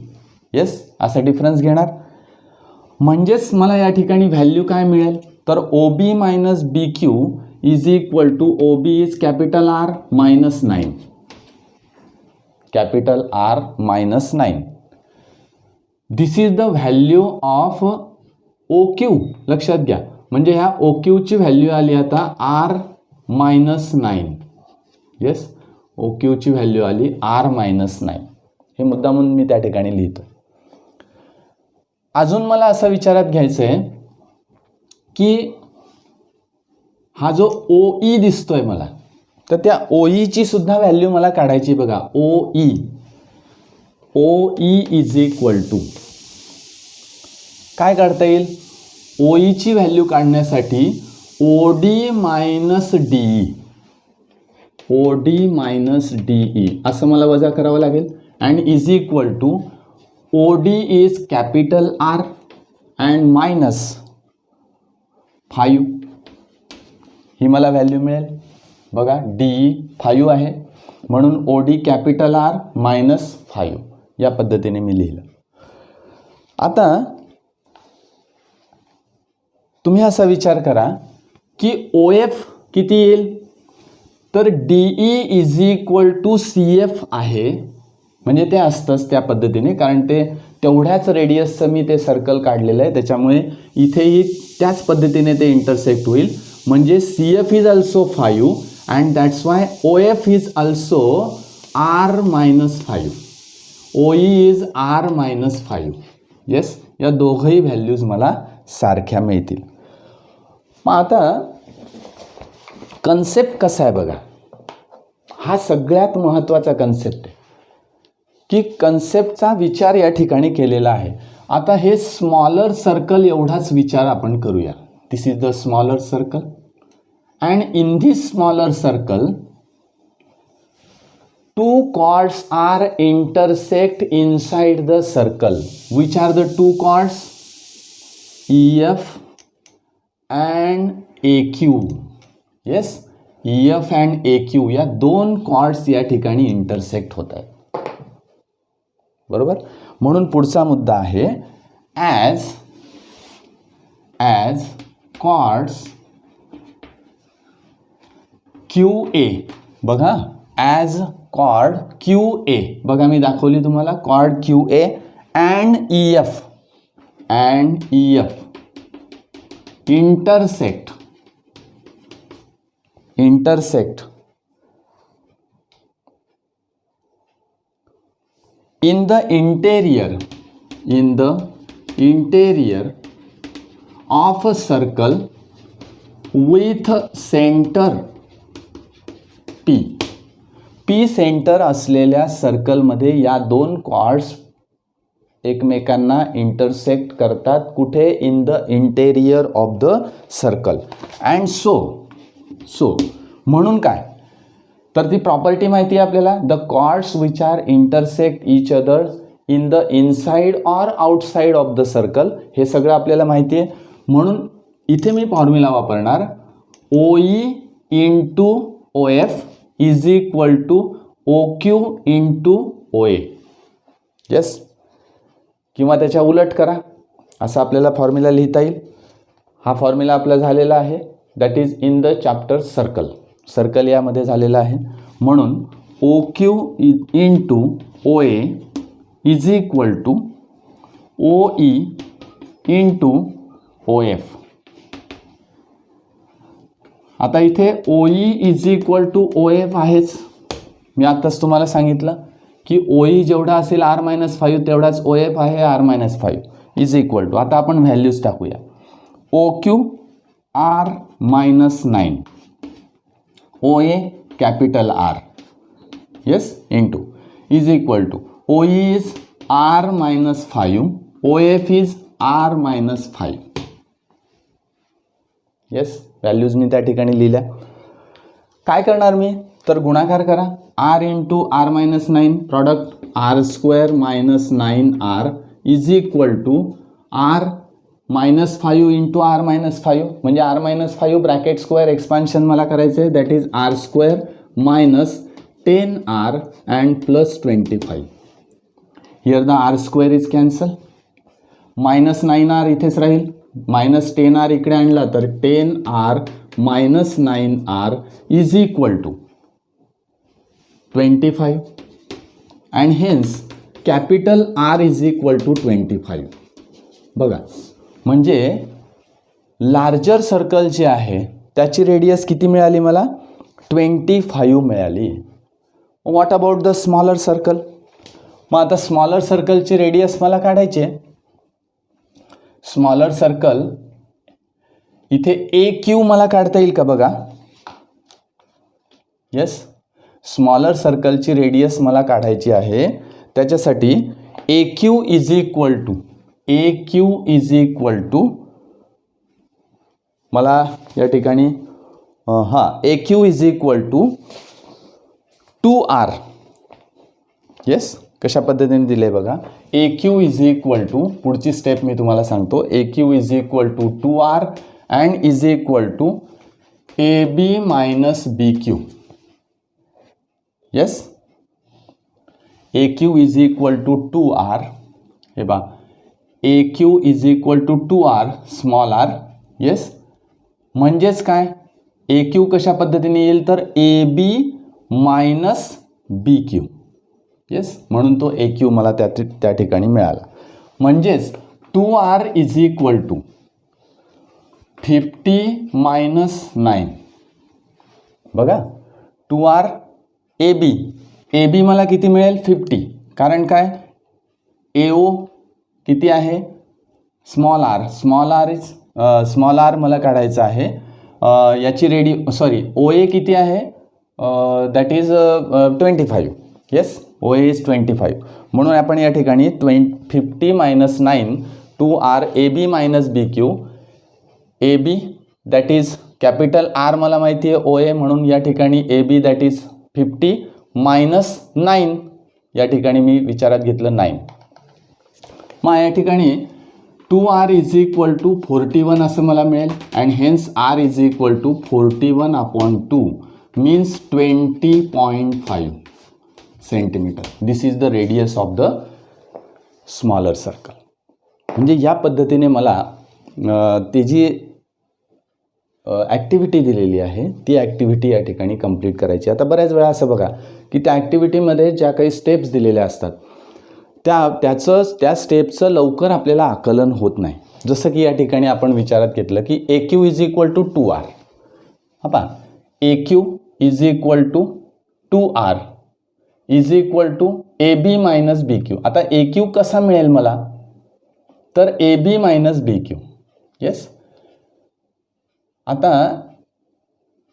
Yes, असा डिफरन्स घेणार. म्हणजेच मला या ठिकाणी व्हॅल्यू काय मिळेल, तर O B minus B Q is equal to O B is capital R minus 9. Capital R minus 9. This is the value of O Q. लक्षात घ्या, म्हणजे ह्या ओ क्यूची व्हॅल्यू आली आता आर मायनस 9. येस, ओ क्यूची व्हॅल्यू आली आर मायनस 9. हे मुद्दा म्हणून मी त्या ठिकाणी लिहितो. अजून मला असं विचारात घ्यायचं आहे की हा जो ओ ई दिसतोय मला, तर त्या ओ ईची सुद्धा व्हॅल्यू मला काढायची. बघा, O E is equal to काय काढता येईल, ओ ईची व्हॅल्यू काढण्यासाठी O D minus D E, O D minus D E असं मला वजा करावं लागेल. And is equal to O D is capital R and minus 5. ही मला व्हॅल्यू मिळेल. बघा, डीई 5 आहे म्हणून O D capital R minus 5. या पद्धतीने मी लिहिलं. आता तुम्ही असा विचार करा की ओ एफ किती येईल, तर D E is equal to C F आहे. म्हणजे ते असतंच त्या पद्धतीने, कारण ते तेवढ्याच रेडियसचं मी ते सर्कल काढलेलं आहे, त्याच्यामुळे इथेही त्याच पद्धतीने ते इंटरसेक्ट होईल. म्हणजे C F is also 5 and that's why O F is also R minus 5. O E is R minus 5. Yes, या दोघंही व्हॅल्यूज मला सारख्या मिळतील. मग आता कन्सेप्ट कसा आहे बघा, हा सगळ्यात महत्त्वाचा कन्सेप्ट आहे की कन्सेप्टचा विचार या ठिकाणी केलेला आहे. आता हे स्मॉलर सर्कल एवढाच विचार आपण करूया. This is the smaller circle and in this smaller circle two chords are intersect inside the circle. Which are the two chords? EF and AQ. Yes, EF and AQ या दोन chords या ठिकाणी इंटरसेक्ट होत आहेत. बरोबर. म्हणून पुढचा मुद्दा आहे as chords QA बघा, ॲज कॉर्ड QA बघा, मी दाखवली तुम्हाला chord QA and EF intersect in the interior of a circle with center P centre असलेल्या सर्कलमध्ये या दोन कॉर्ड्स एकमेकांना इंटरसेक्ट करतात. कुठे? In the interior of the circle. And so म्हणून काय, तर ती प्रॉपर्टी माहिती आहे आपल्याला, the chords which are intersect each other in the inside or outside of the circle, हे सगळं आपल्याला माहिती आहे. म्हणून इथे मी फॉर्म्युला वापरणार, OE into OF is equal to OQ into OA. Yes, किंवा त्याच्या उलट करा, असं आपल्याला फॉर्म्युला लिहिता येईल. हा फॉर्म्युला आपला झालेला आहे, that is in the chapter circle यामध्ये झालेला आहे. म्हणून OQ into OA is equal to OE into OF. आता इथे OE is equal to OF आहेच. मी आत्ताच तुम्हाला सांगितलं की OE जेवढा असेल R-5 तेवढाच OF आहे R-5 इज इक्वल टू, आता आपण व्हॅल्यूज टाकूया. OQ R-9, OA capital R, yes, into is equal to OE इज R-5, OF इज R-5. येस, व्हॅल्यूज मी त्या ठिकाणी लिहिल्या. काय करणार मी, तर गुणाकार करा. R into R-9 product R² - 9R is equal to R-5 into R-5, म्हणजे R-5 ब्रॅकेट स्क्वेअर एक्सपान्शन मला करायचं आहे, that is R² - 10R and plus 25. Here the R² is cancel, -9R इथेच राहील, -10R इकडे आणला तर 10R - 9R is equal to 25 and hence capital R is equal to 25. बघा, म्हणजे लार्जर सर्कल जे आहे त्याची रेडियस किती मिळाली मला, 25 मिळाली. What about the smaller circle. मग आता स्मॉलर सर्कलची रेडियस मला काढायची आहे. स्मॉलर सर्कल इथे AQ मला काढता येईल का बघा. येस, स्मॉलर सर्कलची रेडियस मला काढायची आहे. त्याच्यासाठी AQ इज इक्वल टू मला या ठिकाणी AQ is equal to 2R. Yes, कशा पद्धतीने दिले बघा. AQ इज इक्वल टू, पुढची स्टेप मी तुम्हाला सांगतो, AQ is equal to 2R and is equal to AB minus BQ. Yes, AQ is equal to 2R, हे बा, AQ is equal to 2R small r. Yes, म्हणजेच काय, AQ कशा पद्धतीने येईल तर AB मायनस BQ. येस, म्हणून तो AQ मला त्या ठिकाणी मिळाला. म्हणजेच 2R इज इक्वल टू 50 - 9. बघा, 2R AB मला किती मिळेल, 50. कारण काय, AO किती आहे, स्मॉल r मला काढायचं आहे. याची OA किती आहे, that is 25. Yes, OA is 25. म्हणून आपण या ठिकाणी 50 - 9 2R AB minus BQ. AB that is capital R मला माहिती आहे OA, म्हणून या ठिकाणी AB दॅट इज 50 मायनस 9, या ठिकाणी मी विचारात घेतलं 9. मग या ठिकाणी 2R इज इक्वल टू 41 असं मला मिळेल. And hence R is equal to 41/2 means 20.5 centimetre. This is the radius of the smaller circle. म्हणजे या पद्धतीने मला त्याची ॲक्टिव्हिटी दिलेली आहे ती ॲक्टिव्हिटी या ठिकाणी कंप्लीट करायची. आता बऱ्याच वेळा असं बघा की त्या ॲक्टिव्हिटीमध्ये ज्या काही स्टेप्स दिलेल्या असतात त्या स्टेपचं लवकर आपल्याला आकलन होत नाही. जसं की या ठिकाणी आपण विचारात घेतलं की AQ is equal to 2R. पहा AQ is equal to 2R is equal to AB minus BQ. आता AQ कसा मिळेल मला, तर AB मायनस BQ. येस. आता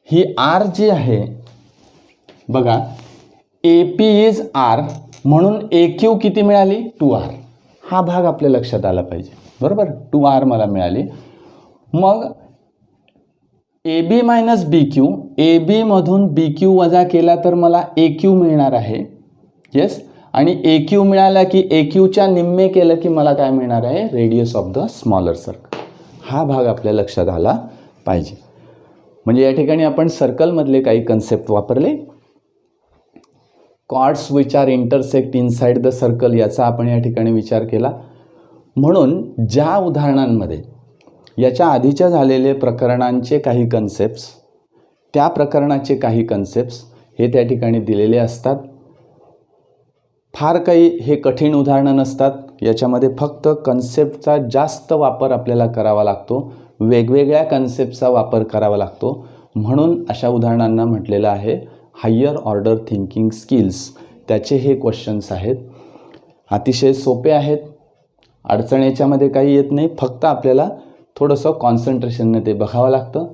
ही R जी आहे बघा, AP इज R म्हणून AQ किती मिळाली, 2R. हा भाग आपल्या लक्षात आला पाहिजे, बरोबर. 2R मला मिळाली. मग AB मायनस BQ, AB मधून BQ वजा केला तर मला AQ मिळणार आहे. येस. आणि AQ मिळाला की AQच्या निम्मे केलं की मला काय मिळणार आहे, radius of the smaller circle. हा भाग आपल्या लक्षात आला पाहिजे. म्हणजे या ठिकाणी आपण सर्कलमधले काही कन्सेप्ट वापरले. Chords which are intersect inside the circle याचा आपण या ठिकाणी विचार केला. म्हणून ज्या उदाहरणांमध्ये याच्या आधीच्या झालेले प्रकरणांचे काही कन्सेप्ट्स, त्या प्रकरणाचे काही कन्सेप्ट्स हे त्या ठिकाणी दिलेले असतात. फार काही हे कठीण उदाहरणं नसतात. याच्यामध्ये फक्त कन्सेप्टचा जास्त वापर आपल्याला करावा लागतो, वेगवेगळ्या कन्सेप्टचा वापर करावा लागतो. म्हणून अशा उदाहरणांना म्हटलेलं आहे हायर ऑर्डर थिंकिंग स्किल्स. त्याचे हे क्वेश्चन्स आहेत. अतिशय सोपे आहेत, अडचण याच्यामध्ये काही येत नाही. फक्त आपल्याला थोडंसं कॉन्सन्ट्रेशनने ते बघावं लागतं.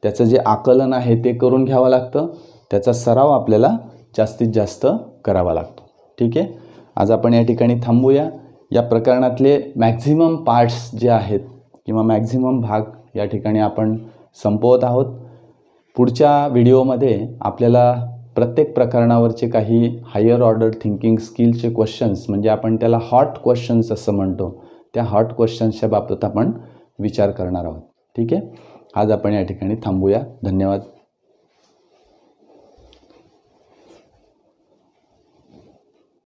त्याचं जे आकलन आहे ते करून घ्यावं लागतं. त्याचा सराव आपल्याला जास्तीत जास्त करावा लागतो. ठीक आहे. आज आपण या ठिकाणी थांबूया. या प्रकरणातले मॅक्झिमम पार्ट्स जे आहेत किंवा मॅक्झिमम भाग या ठिकाणी आपण संपवत आहोत. पुढच्या व्हिडिओमध्ये आपल्याला प्रत्येक प्रकरणावरचे काही हायर ऑर्डर थिंकिंग स्किलचे क्वेश्चन्स, म्हणजे आपण त्याला हॉट क्वेश्चन्स असं म्हणतो, त्या हॉट क्वेश्चन्सच्या बाबतीत आपण विचार करणार आहोत. ठीक आहे. आज आपण या ठिकाणी थांबूया. धन्यवाद.